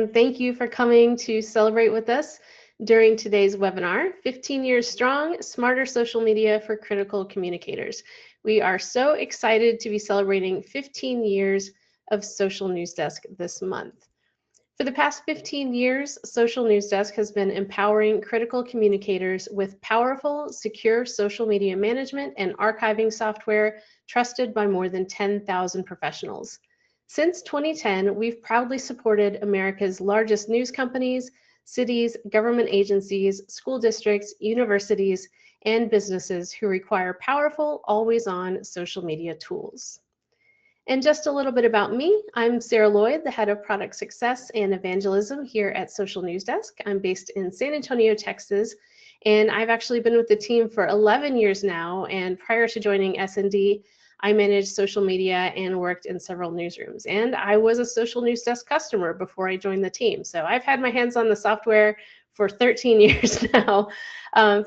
Thank you for coming to celebrate with us during today's webinar, 15 Years Strong, Smarter Social Media for Critical Communicators. We are so excited to be celebrating 15 years of Social News Desk this month. For the past 15 years, Social News Desk has been empowering critical communicators with powerful, secure social media management and archiving software trusted by more than 10,000 professionals. Since 2010, we've proudly supported America's largest news companies, cities, government agencies, school districts, universities, and businesses who require powerful, always-on social media tools. And just a little bit about me. I'm Sarah Lloyd, the head of product success and evangelism here at Social News Desk. I'm based in San Antonio, Texas, and I've actually been with the team for 11 years now. And prior to joining SND, I managed social media and worked in several newsrooms. And I was a Social News Desk customer before I joined the team. So I've had my hands on the software for 13 years now.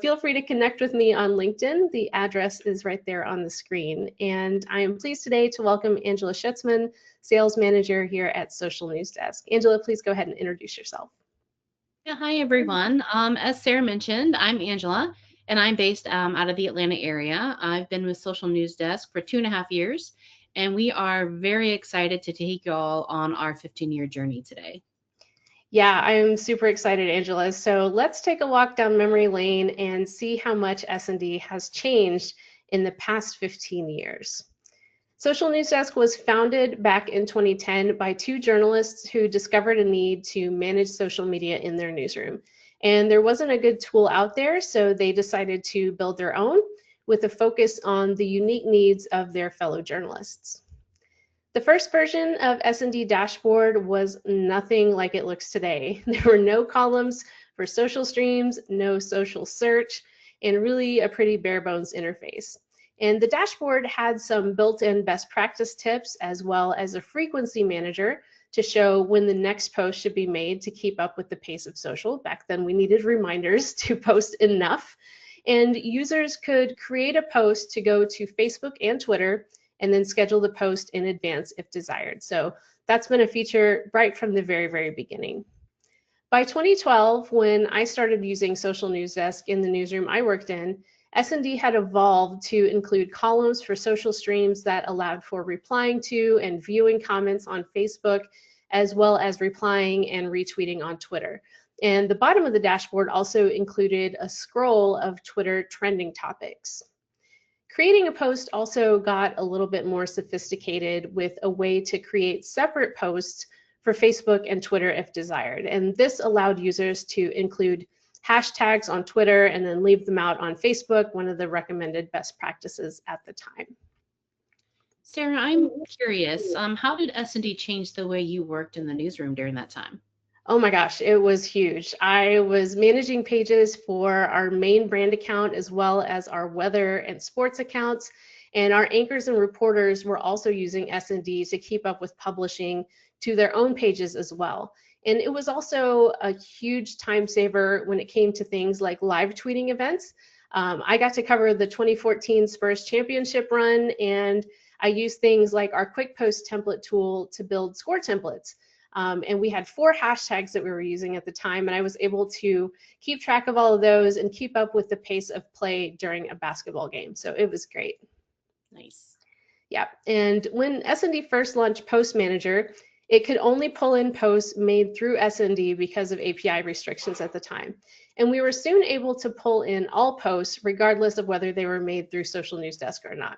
Feel free to connect with me on LinkedIn. The address is right there on the screen. And I am pleased today to welcome Angela Schutzman, Sales Manager here at Social News Desk. Angela, please go ahead and introduce yourself. Yeah, hi everyone. As Sarah mentioned, I'm Angela, and I'm based out of the Atlanta area. I've been with Social News Desk for 2.5 years, and we are very excited to take you all on our 15-year journey today. Yeah, I am super excited, Angela. So let's take a walk down memory lane and see how much S&D has changed in the past 15 years. Social News Desk was founded back in 2010 by two journalists who discovered a need to manage social media in their newsroom. And there wasn't a good tool out there, so they decided to build their own with a focus on the unique needs of their fellow journalists. The first version of S&D Dashboard was nothing like it looks today. There were no columns for social streams, no social search, and really a pretty bare bones interface. And the dashboard had some built-in best practice tips as well as a frequency manager to show when the next post should be made to keep up with the pace of social. Back then we needed reminders to post enough. And users could create a post to go to Facebook and Twitter and then schedule the post in advance if desired. So that's been a feature right from the very, very beginning. By 2012, when I started using Social News Desk in the newsroom I worked in, S&D had evolved to include columns for social streams that allowed for replying to and viewing comments on Facebook, as well as replying and retweeting on Twitter. And the bottom of the dashboard also included a scroll of Twitter trending topics. Creating a post also got a little bit more sophisticated with a way to create separate posts for Facebook and Twitter if desired. And this allowed users to include hashtags on Twitter and then leave them out on Facebook, one of the recommended best practices at the time. Sarah, I'm curious, how did S&D change the way you worked in the newsroom during that time? Oh my gosh, it was huge. I was managing pages for our main brand account as well as our weather and sports accounts. And our anchors and reporters were also using S&D to keep up with publishing to their own pages as well. And it was also a huge time saver when it came to things like live tweeting events. I got to cover the 2014 Spurs championship run, and I used things like our quick post template tool to build score templates. And we had 4 hashtags that we were using at the time, and I was able to keep track of all of those and keep up with the pace of play during a basketball game. So it was great. Nice. Yeah, and when S&D first launched Post Manager, it could only pull in posts made through S&D because of API restrictions at the time. And we were soon able to pull in all posts regardless of whether they were made through Social News Desk or not.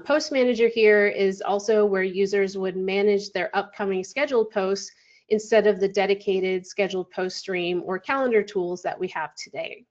Post Manager here is also where users would manage their upcoming scheduled posts instead of the dedicated scheduled post stream or calendar tools that we have today.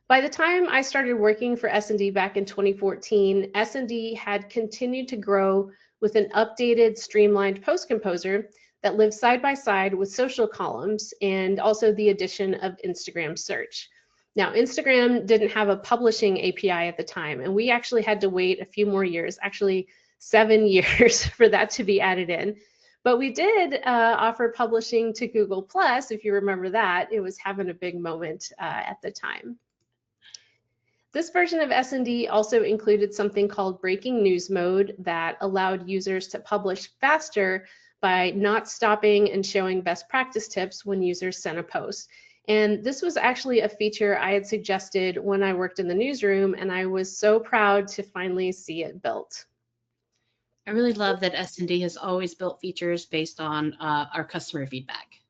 By the time I started working for S&D back in 2014, S&D had continued to grow with an updated, streamlined post composer that lives side by side with social columns and also the addition of Instagram search. Now, Instagram didn't have a publishing API at the time, and we actually had to wait a few more years, actually 7 years, for that to be added in. But we did offer publishing to Google+, if you remember that. It was having a big moment at the time. This version of S&D also included something called breaking news mode that allowed users to publish faster by not stopping and showing best practice tips when users sent a post. And this was actually a feature I had suggested when I worked in the newsroom, and I was so proud to finally see it built. I really love that S&D has always built features based on our customer feedback.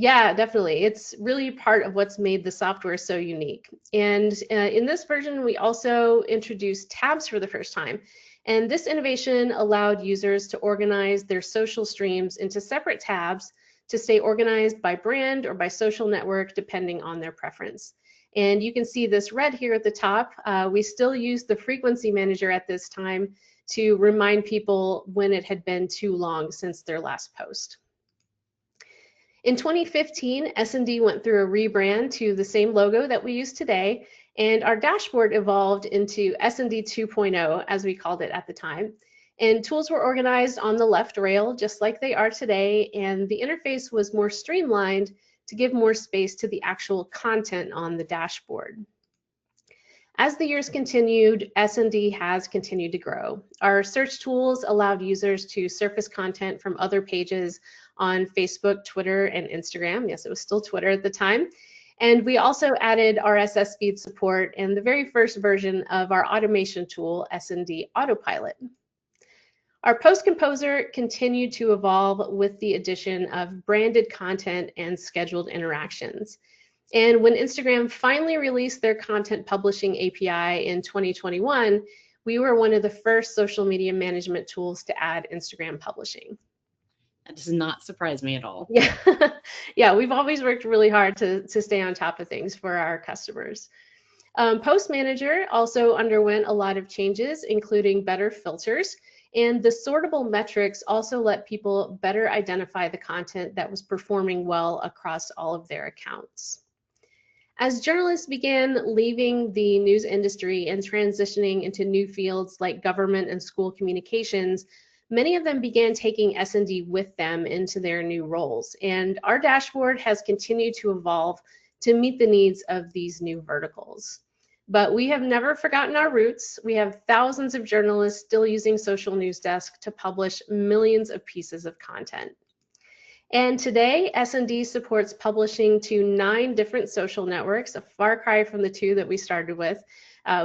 Yeah, definitely. It's really part of what's made the software so unique. And in this version, we also introduced tabs for the first time. And this innovation allowed users to organize their social streams into separate tabs to stay organized by brand or by social network, depending on their preference. And you can see this red here at the top. We still use the frequency manager at this time to remind people when it had been too long since their last post. In 2015, SND went through a rebrand to the same logo that we use today, and our dashboard evolved into SND 2.0, as we called it at the time. And tools were organized on the left rail, just like they are today, and the interface was more streamlined to give more space to the actual content on the dashboard. As the years continued, SND has continued to grow. Our search tools allowed users to surface content from other pages on Facebook, Twitter, and Instagram. Yes, it was still Twitter at the time. And we also added RSS feed support and the very first version of our automation tool, SND Autopilot. Our post composer continued to evolve with the addition of branded content and scheduled interactions. And when Instagram finally released their content publishing API in 2021, we were one of the first social media management tools to add Instagram publishing. That does not surprise me at all. Yeah, yeah, we've always worked really hard to stay on top of things for our customers. Post Manager also underwent a lot of changes, including better filters, and the sortable metrics also let people better identify the content that was performing well across all of their accounts. As journalists began leaving the news industry and transitioning into new fields like government and school communications, many of them began taking S&D with them into their new roles. And our dashboard has continued to evolve to meet the needs of these new verticals. But we have never forgotten our roots. We have thousands of journalists still using Social News Desk to publish millions of pieces of content. And today, S&D supports publishing to 9 different social networks, a far cry from the 2 that we started with.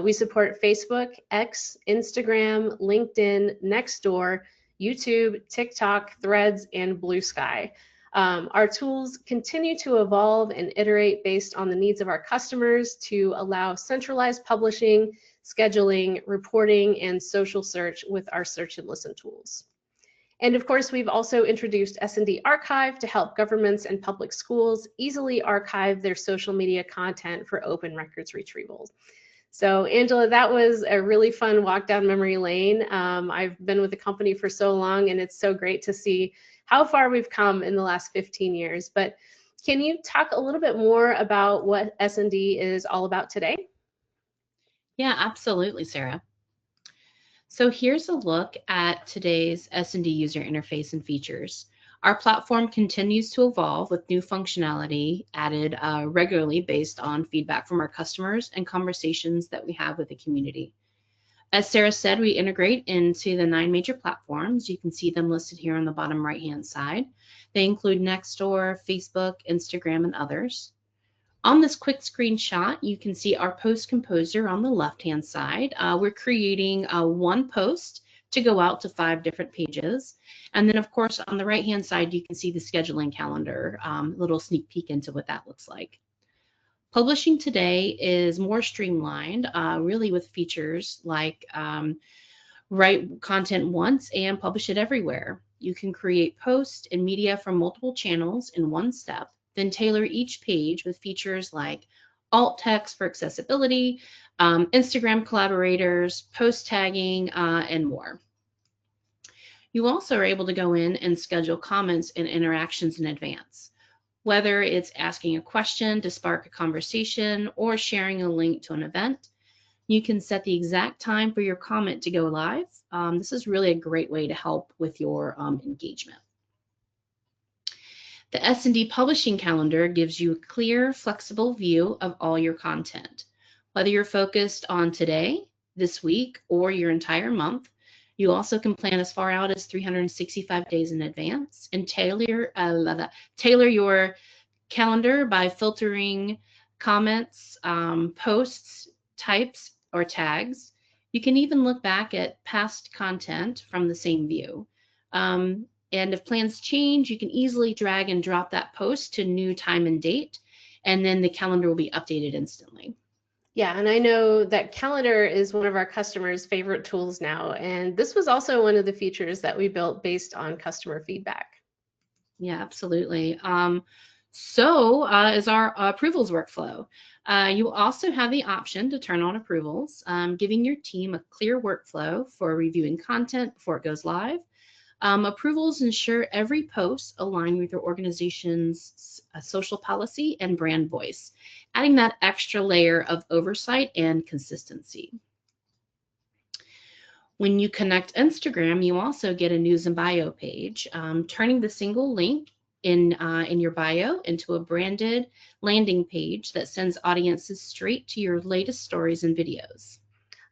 We support Facebook, X, Instagram, LinkedIn, Nextdoor, YouTube, TikTok, Threads, and Blue Sky. Our tools continue to evolve and iterate based on the needs of our customers to allow centralized publishing, scheduling, reporting, and social search with our search and listen tools. And of course, we've also introduced S&D Archive to help governments and public schools easily archive their social media content for open records retrieval. So Angela, that was a really fun walk down memory lane. I've been with the company for so long, and it's so great to see how far we've come in the last 15 years. But can you talk a little bit more about what S&D is all about today? Yeah, absolutely, Sarah. So here's a look at today's S&D user interface and features. Our platform continues to evolve with new functionality added regularly based on feedback from our customers and conversations that we have with the community. As Sarah said, we integrate into the 9 major platforms. You can see them listed here on the bottom right-hand side. They include Nextdoor, Facebook, Instagram, and others. On this quick screenshot, you can see our post composer on the left-hand side. We're creating one post to go out to 5 different pages. And then, of course, on the right-hand side, you can see the scheduling calendar, little sneak peek into what that looks like. Publishing today is more streamlined, really with features like write content once and publish it everywhere. You can create posts and media from multiple channels in one step, then tailor each page with features like alt text for accessibility, Instagram collaborators, post tagging, and more. You also are able to go in and schedule comments and interactions in advance, whether it's asking a question to spark a conversation or sharing a link to an event. You can set the exact time for your comment to go live. This is really a great way to help with your engagement. The S&D publishing calendar gives you a clear, flexible view of all your content. Whether you're focused on today, this week, or your entire month, You also can plan as far out as 365 days in advance and tailor your calendar by filtering comments, posts, types, or tags. You can even look back at past content from the same view. And if plans change, you can easily drag and drop that post to new time and date, and then the calendar will be updated instantly. Yeah, and I know that Calendar is one of our customers' favorite tools now, and this was also one of the features that we built based on customer feedback. Yeah, absolutely. So is our approvals workflow. You also have the option to turn on approvals, giving your team a clear workflow for reviewing content before it goes live. Approvals ensure every post align with your organization's social policy and brand voice, adding that extra layer of oversight and consistency. When you connect Instagram, you also get a news and bio page, turning the single link in your bio into a branded landing page that sends audiences straight to your latest stories and videos.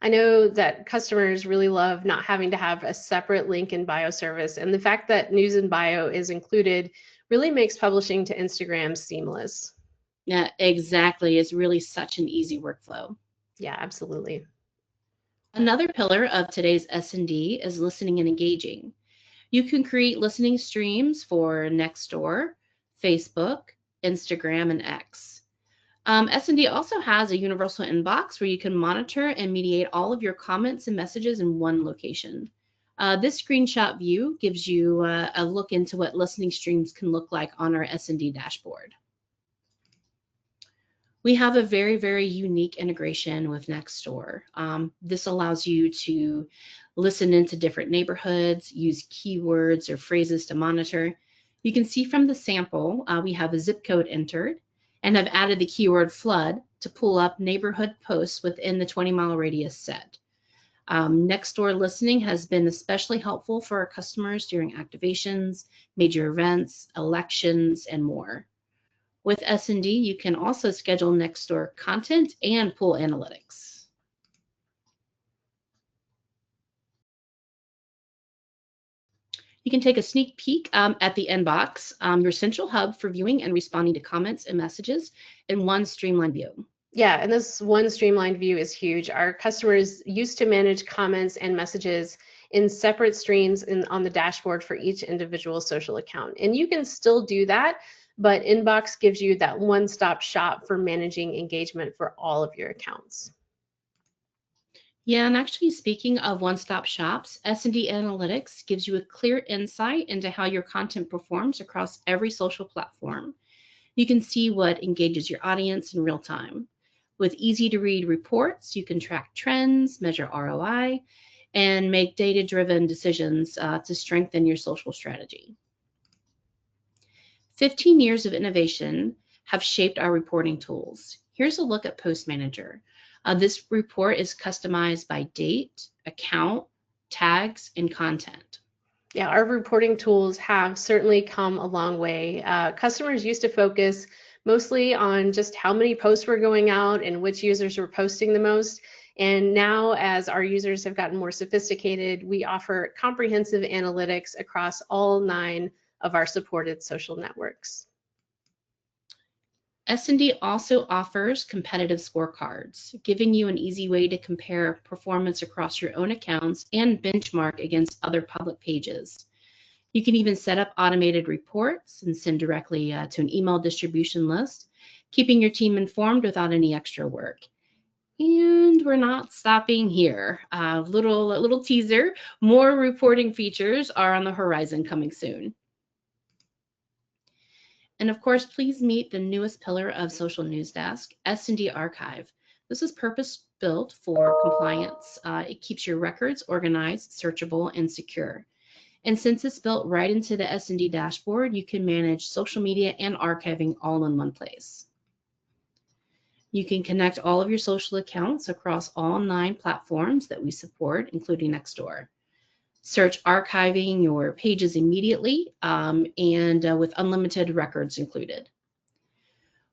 I know that customers really love not having to have a separate link in bio service, and the fact that news and bio is included really makes publishing to Instagram seamless. Yeah, exactly. It's really such an easy workflow. Yeah, absolutely. Another pillar of today's S&D is listening and engaging. You can create listening streams for Nextdoor, Facebook, Instagram, and X. S&D also has a universal inbox where you can monitor and mediate all of your comments and messages in one location. This screenshot view gives you a look into what listening streams can look like on our S&D dashboard. We have a very, very unique integration with Nextdoor. This allows you to listen into different neighborhoods, use keywords or phrases to monitor. You can see from the sample, we have a zip code entered and have added the keyword flood to pull up neighborhood posts within the 20-mile radius set. Nextdoor listening has been especially helpful for our customers during activations, major events, elections, and more. With S&D, you can also schedule Nextdoor content and pull analytics. You can take a sneak peek at the inbox, your central hub for viewing and responding to comments and messages in one streamlined view. Yeah, and this one streamlined view is huge. Our customers used to manage comments and messages in separate streams on the dashboard for each individual social account. And you can still do that, but Inbox gives you that one-stop shop for managing engagement for all of your accounts. Yeah, and actually speaking of one-stop shops, S&D Analytics gives you a clear insight into how your content performs across every social platform. You can see what engages your audience in real time. With easy-to-read reports, you can track trends, measure ROI, and make data-driven decisions to strengthen your social strategy. 15 years of innovation have shaped our reporting tools. Here's a look at Post Manager. This report is customized by date, account, tags, and content. Yeah, our reporting tools have certainly come a long way. Customers used to focus mostly on just how many posts were going out and which users were posting the most. And now, as our users have gotten more sophisticated, we offer comprehensive analytics across all 9 of our supported social networks. S&D also offers competitive scorecards, giving you an easy way to compare performance across your own accounts and benchmark against other public pages. You can even set up automated reports and send directly to an email distribution list, keeping your team informed without any extra work. And we're not stopping here. Little teaser, more reporting features are on the horizon coming soon. And of course, please meet the newest pillar of Social News Desk, S&D Archive. This is purpose-built for compliance. It keeps your records organized, searchable, and secure. And since it's built right into the S&D dashboard, you can manage social media and archiving all in one place. You can connect all of your social accounts across all 9 platforms that we support, including Nextdoor. Search archiving your pages immediately and with unlimited records included.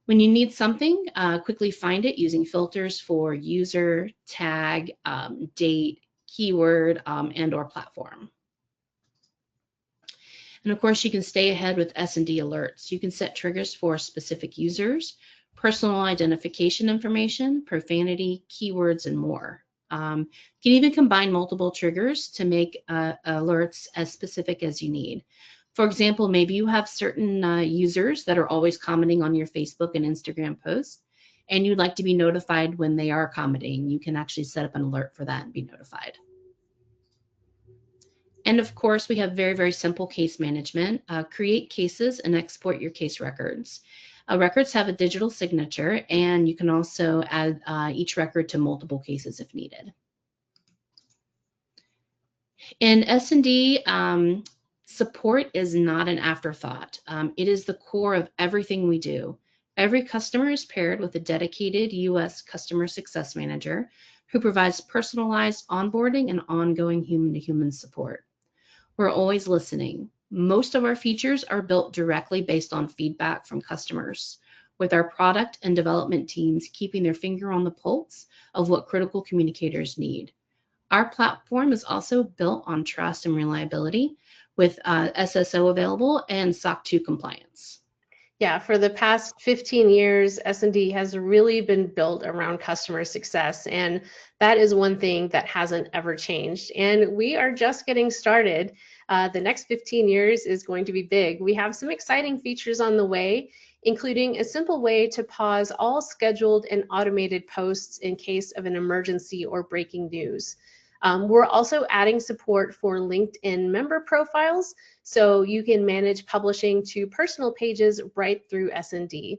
When you need something, quickly find it using filters for user, tag, date, keyword, and/or platform. And of course, you can stay ahead with S&D alerts. You can set triggers for specific users, personal identification information, profanity, keywords, and more. You can even combine multiple triggers to make alerts as specific as you need. For example, maybe you have certain users that are always commenting on your Facebook and Instagram posts, and you'd like to be notified when they are commenting. You can actually set up an alert for that and be notified. And of course, we have very, very simple case management. Create cases and export your case records. Records have a digital signature, and you can also add each record to multiple cases if needed. In S&D, support is not an afterthought. It is the core of everything we do. Every customer is paired with a dedicated U.S. customer success manager who provides personalized onboarding and ongoing human-to-human support. We're always listening. Most of our features are built directly based on feedback from customers, with our product and development teams keeping their finger on the pulse of what critical communicators need. Our platform is also built on trust and reliability with SSO available and SOC 2 compliance. Yeah, for the past 15 years, S&D has really been built around customer success, and that is one thing that hasn't ever changed. And we are just getting started. The next 15 years is going to be big. We have some exciting features on the way, including a simple way to pause all scheduled and automated posts in case of an emergency or breaking news. We're also adding support for LinkedIn member profiles, so you can manage publishing to personal pages right through SND.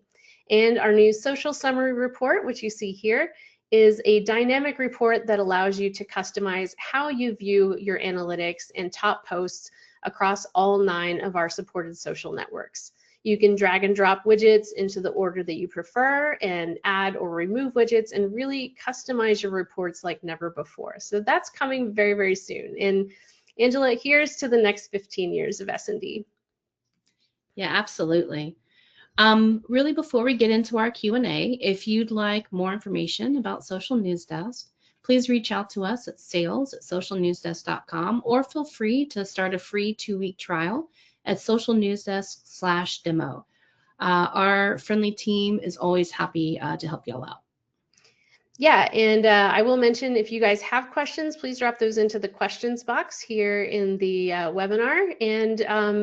And our new social summary report, which you see here, is a dynamic report that allows you to customize how you view your analytics and top posts across all 9 of our supported social networks. You can drag and drop widgets into the order that you prefer and add or remove widgets and really customize your reports like never before. So that's coming very, very soon. And Angela, here's to the next 15 years of S&D. Yeah, absolutely. Really, before we get into our Q&A, if you'd like more information about Social News Desk, please reach out to us at sales@socialnewsdesk.com, or feel free to start a free 2-week trial at socialnewsdesk/demo. Our friendly team is always happy to help y'all out. Yeah, and I will mention, if you guys have questions, please drop those into the questions box here in the webinar. And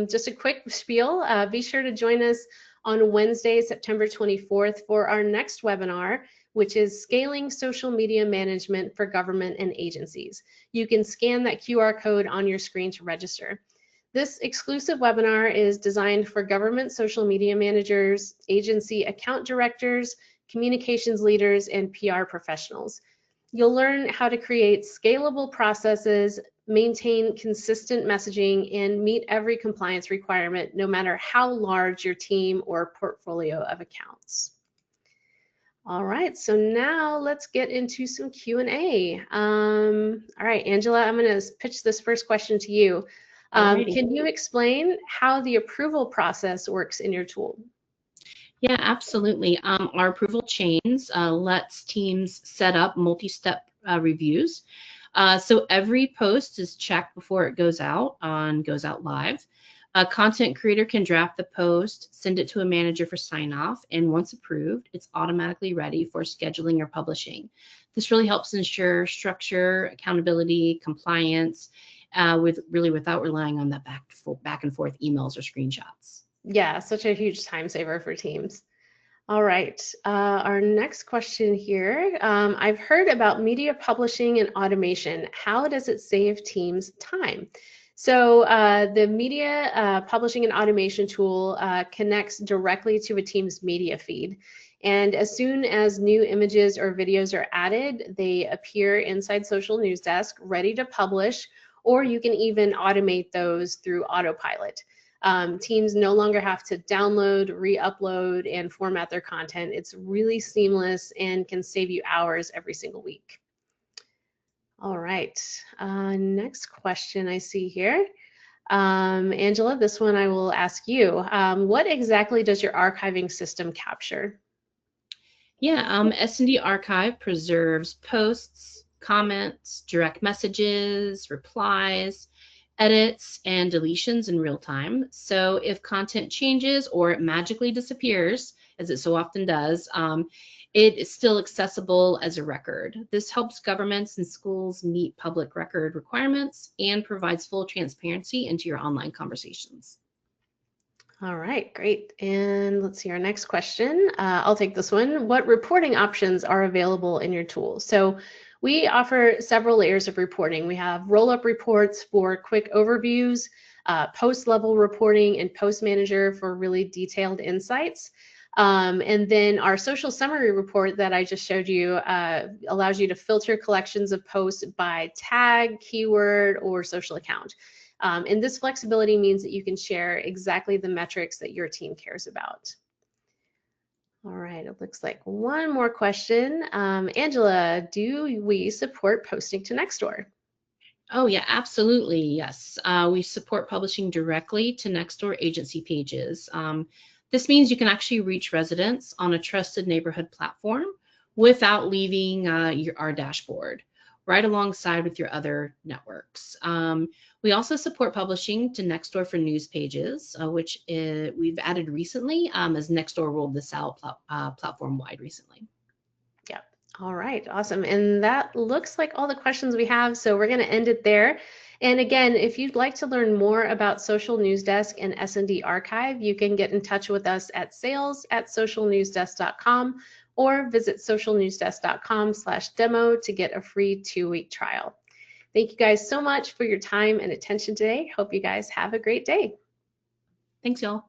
just a quick spiel, be sure to join us on Wednesday, September 24th for our next webinar, which is Scaling Social Media Management for Government and Agencies. You can scan that QR code on your screen to register. This exclusive webinar is designed for government social media managers, agency account directors, communications leaders, and PR professionals. You'll learn how to create scalable processes, maintain consistent messaging, and meet every compliance requirement, no matter how large your team or portfolio of accounts. All right, so now let's get into some Q&A. All right, Angela, I'm going to pitch this first question to you. Can you explain how the approval process works in your tool? Yeah, absolutely. Our approval chains lets teams set up multi-step reviews. So every post is checked before it goes out live. A content creator can draft the post, send it to a manager for sign off, and once approved, it's automatically ready for scheduling or publishing. This really helps ensure structure, accountability, compliance, without relying on that back and forth emails or screenshots. Yeah, such a huge time saver for teams. All right, our next question here. I've heard about media publishing and automation. How does it save teams time? So the media publishing and automation tool connects directly to a team's media feed. And as soon as new images or videos are added, they appear inside Social News Desk, ready to publish, or you can even automate those through autopilot. Teams no longer have to download, re-upload, and format their content. It's really seamless and can save you hours every single week. All right, next question I see here. Angela, this one I will ask you. What exactly does your archiving system capture? Yeah, S&D Archive preserves posts, comments, direct messages, replies, edits, and deletions in real time. So if content changes or it magically disappears, as it so often does, it is still accessible as a record. This helps governments and schools meet public record requirements and provides full transparency into your online conversations. All right, great. And let's see our next question. I'll take this one. What reporting options are available in your tool? So we offer several layers of reporting. We have roll-up reports for quick overviews, post-level reporting, and post manager for really detailed insights. And then our social summary report that I just showed you allows you to filter collections of posts by tag, keyword, or social account. And this flexibility means that you can share exactly the metrics that your team cares about. All right, it looks like one more question. Angela, do we support posting to Nextdoor? Oh yeah, absolutely, yes. We support publishing directly to Nextdoor agency pages. This means you can actually reach residents on a trusted neighborhood platform without leaving our dashboard, right alongside with your other networks. We also support publishing to Nextdoor for news pages, which we've added recently as Nextdoor rolled this out platform-wide recently. Yeah. All right, awesome. And that looks like all the questions we have, so we're going to end it there. And again, if you'd like to learn more about Social News Desk and SND Archive, you can get in touch with us at sales@socialnewsdesk.com or visit socialnewsdesk.com/demo to get a free 2-week trial. Thank you guys so much for your time and attention today. Hope you guys have a great day. Thanks, y'all.